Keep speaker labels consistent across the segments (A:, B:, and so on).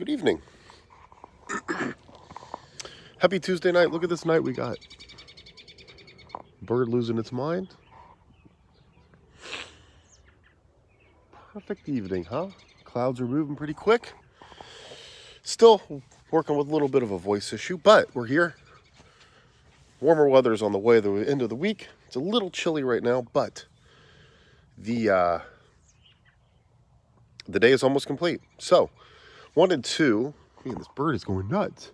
A: Good evening. Happy Tuesday night. Look at this night we got. Bird losing its mind. Perfect evening, huh? Clouds are moving pretty quick. Still working with a little bit of a voice issue, but we're here. Warmer weather's on the way the end of the week. It's a little chilly right now, but the day is almost complete. So, man, this bird is going nuts.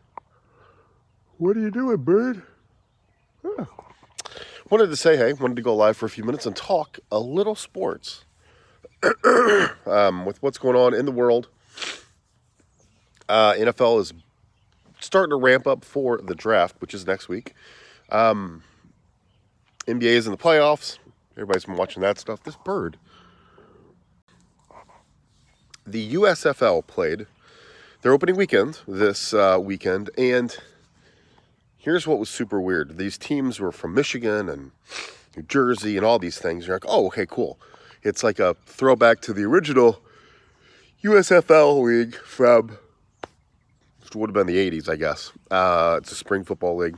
A: What are you doing, bird? Wanted to say hey, wanted to go live for a few minutes and talk a little sports. With what's going on in the world. NFL is starting to ramp up for the draft, which is next week. NBA is in the playoffs. Everybody's been watching that stuff. This bird. The USFL played their opening weekend this weekend, and here's what was super weird. These teams were from Michigan and New Jersey and all these things. You're like, oh, okay, cool. It's like a throwback to the original USFL league from, which would have been the 80s, I guess. It's a spring football league.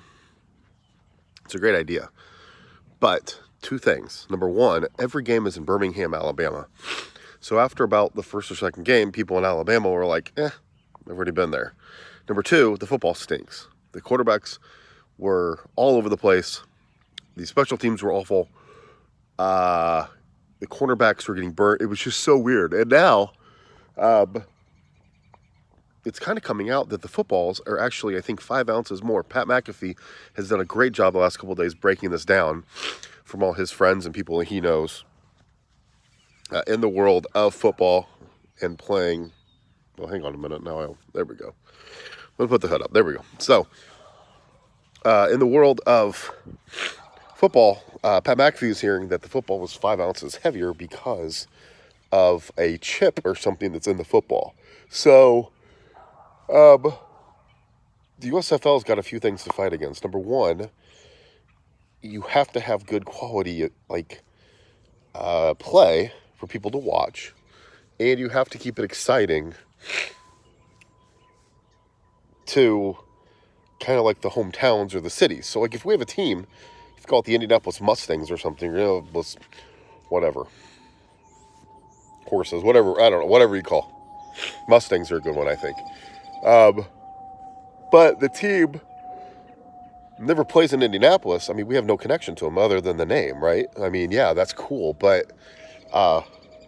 A: It's a great idea. But two things. Number one, every game is in Birmingham, Alabama. So after about the first or second game, people in Alabama were like, I've already been there. Number two, the football stinks. The quarterbacks were all over the place. The special teams were awful. The cornerbacks were getting burnt. It was just so weird. And now, it's kind of coming out that the footballs are actually, I think, 5 ounces more. Pat McAfee has done a great job the last couple of days breaking this down from all his friends and people he knows in the world of football and playing. Well, hang on a minute. There we go. Let me put the hood up. There we go. So, in the world of football, Pat McAfee is hearing that the football was 5 ounces heavier because of a chip or something that's in the football. So, the USFL's got a few things to fight against. Number one, you have to have good quality, play for people to watch, and you have to keep it exciting to kind of like the hometowns or the cities. So, if we have a team, if you call it the Indianapolis Mustangs or something, whatever. Horses, whatever, I don't know, whatever you call. Mustangs are a good one, I think. But the team never plays in Indianapolis. I mean, we have no connection to them other than the name, right? I mean, yeah, that's cool, but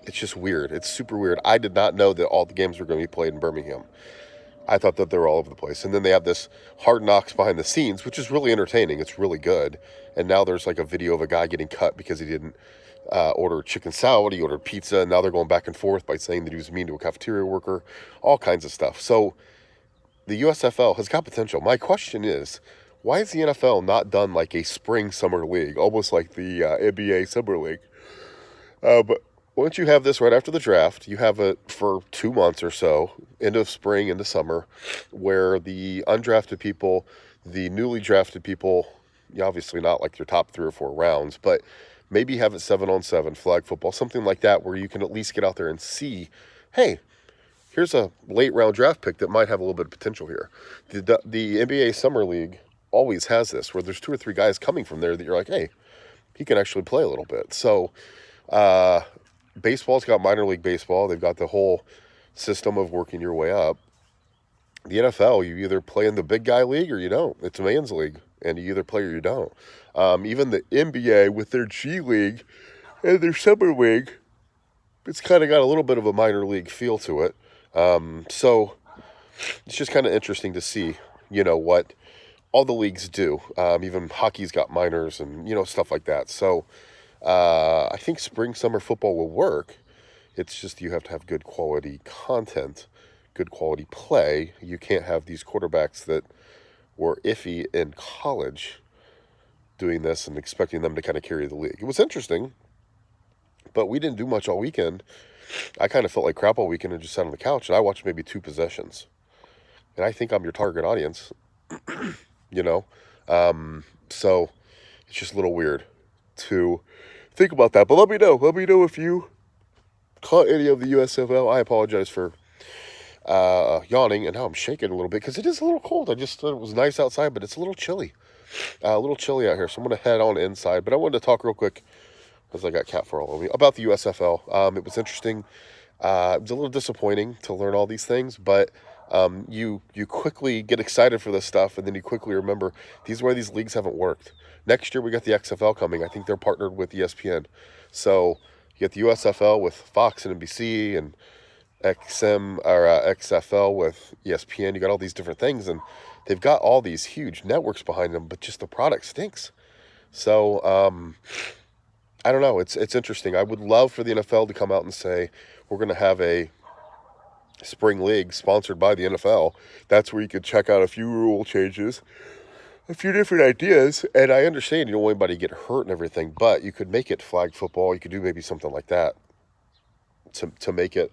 A: it's just weird. It's super weird. I did not know that all the games were going to be played in Birmingham. I thought that they were all over the place. And then they have this Hard Knocks behind the scenes, which is really entertaining. It's really good. And now there's like a video of a guy getting cut because he didn't order chicken salad. He ordered pizza. And now they're going back and forth by saying that he was mean to a cafeteria worker. All kinds of stuff. So the USFL has got potential. My question is, why is the NFL not done like a spring-summer league, almost like the NBA summer league? But once you have this right after the draft, you have it for 2 months or so, end of spring, into summer, where the undrafted people, the newly drafted people, obviously not like your top 3 or 4 rounds, but maybe have it 7-on-7, flag football, something like that, where you can at least get out there and see, hey, here's a late round draft pick that might have a little bit of potential here. The NBA Summer League always has this, where there's 2 or 3 guys coming from there that you're like, hey, he can actually play a little bit. So, baseball's got minor league baseball. They've got the whole system of working your way up. The NFL, you either play in the big guy league or you don't. It's a man's league, and you either play or you don't. Even the NBA with their G League and their Summer League, it's kind of got a little bit of a minor league feel to it. So it's just kind of interesting to see, what all the leagues do. Even hockey's got minors and, stuff like that. So I think spring, summer football will work. It's just you have to have good quality content, good quality play. You can't have these quarterbacks that were iffy in college doing this and expecting them to kind of carry the league. It was interesting, but we didn't do much all weekend. I kind of felt like crap all weekend and just sat on the couch, and I watched maybe 2 possessions. And I think I'm your target audience, So it's just a little weird to think about that. But let me know if you caught any of the USFL. I apologize for yawning, and now I'm shaking a little bit because it is a little cold. I just thought it was nice outside, but it's a little chilly. A little chilly out here, so I'm going to head on inside. But I wanted to talk real quick, because I got cat fur all over me, about the USFL. It was interesting. It was a little disappointing to learn all these things, but you quickly get excited for this stuff, and then you quickly remember these are why these leagues haven't worked. Next year we got the XFL coming. I think they're partnered with ESPN, so you get the USFL with Fox and NBC, and XFL with ESPN. You got all these different things, and they've got all these huge networks behind them, but just the product stinks. So I don't know. It's interesting. I would love for the NFL to come out and say we're going to have a spring league sponsored by the NFL. That's where you could check out a few rule changes, a few different ideas. And I understand you don't want anybody to get hurt and everything, but you could make it flag football. You could do maybe something like that to make it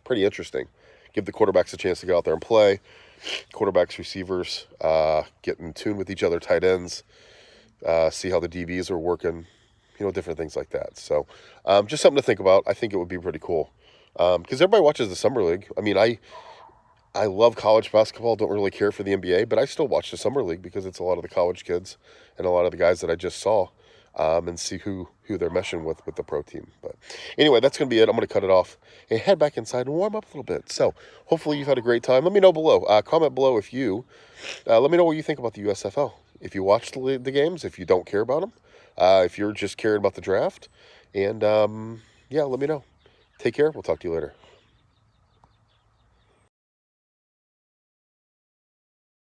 A: pretty interesting. Give the quarterbacks a chance to go out there and play. Quarterbacks, receivers, get in tune with each other, tight ends, see how the DBs are working, different things like that. So just something to think about. I think it would be pretty cool because everybody watches the Summer League. I mean, I love college basketball, don't really care for the NBA, but I still watch the Summer League because it's a lot of the college kids and a lot of the guys that I just saw and see who they're meshing with the pro team. But anyway, that's going to be it. I'm going to cut it off and head back inside and warm up a little bit. So hopefully you've had a great time. Let me know below. Comment below if you, let me know what you think about the USFL. If you watch the games, if you don't care about them, if you're just caring about the draft. And yeah, let me know. Take care. We'll talk to you later.